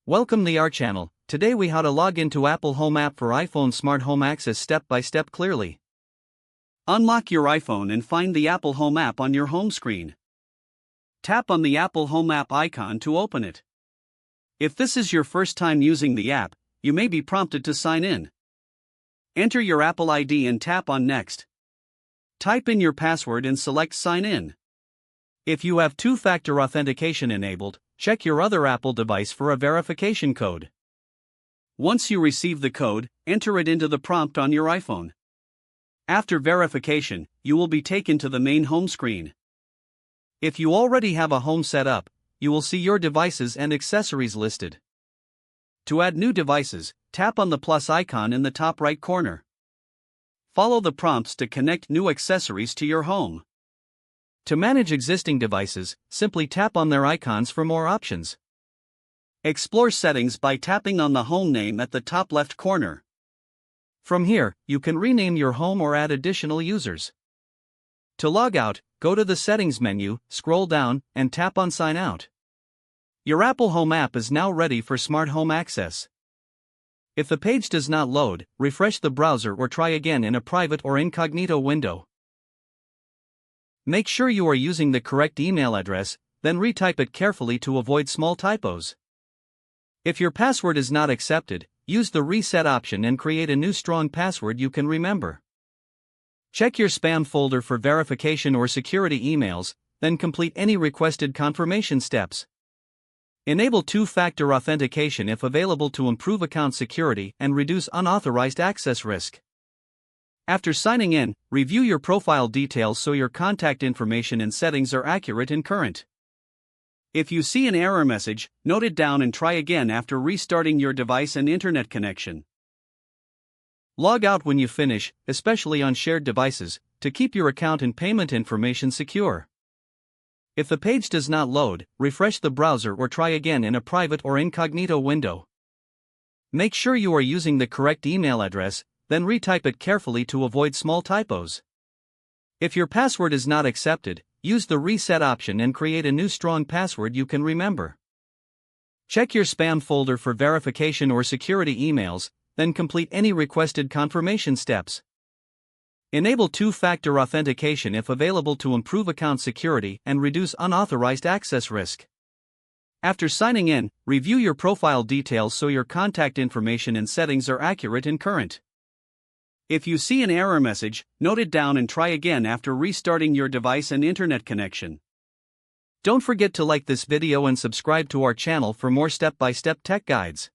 Welcome to our channel. Today we how to log into Apple Home app for iPhone Smart Home Access step by step clearly. Unlock your iPhone and find the Apple Home app on your home screen. Tap on the Apple Home app icon to open it. If this is your first time using the app, you may be prompted to sign in. Enter your Apple ID and tap on Next. Type in your password and select Sign In. If you have two-factor authentication enabled, check your other Apple device for a verification code. Once you receive the code, enter it into the prompt on your iPhone. After verification, you will be taken to the main home screen. If you already have a home set up, you will see your devices and accessories listed. To add new devices, tap on the plus icon in the top right corner. Follow the prompts to connect new accessories to your home. To manage existing devices, simply tap on their icons for more options. Explore settings by tapping on the home name at the top left corner. From here, you can rename your home or add additional users. To log out, go to the Settings menu, scroll down, and tap on Sign Out. Your Apple Home app is now ready for smart home access. If the page does not load, refresh the browser or try again in a private or incognito window. Make sure you are using the correct email address, then retype it carefully to avoid small typos. If your password is not accepted, use the reset option and create a new strong password you can remember. Check your spam folder for verification or security emails, then complete any requested confirmation steps. Enable two-factor authentication if available to improve account security and reduce unauthorized access risk. After signing in, review your profile details so your contact information and settings are accurate and current. If you see an error message, note it down and try again after restarting your device and internet connection. Log out when you finish, especially on shared devices, to keep your account and payment information secure. If the page does not load, refresh the browser or try again in a private or incognito window. Make sure you are using the correct email address, then retype it carefully to avoid small typos. If your password is not accepted, use the reset option and create a new strong password you can remember. Check your spam folder for verification or security emails, then complete any requested confirmation steps. Enable two-factor authentication if available to improve account security and reduce unauthorized access risk. After signing in, review your profile details so your contact information and settings are accurate and current. If you see an error message, note it down and try again after restarting your device and internet connection. Don't forget to like this video and subscribe to our channel for more step-by-step tech guides.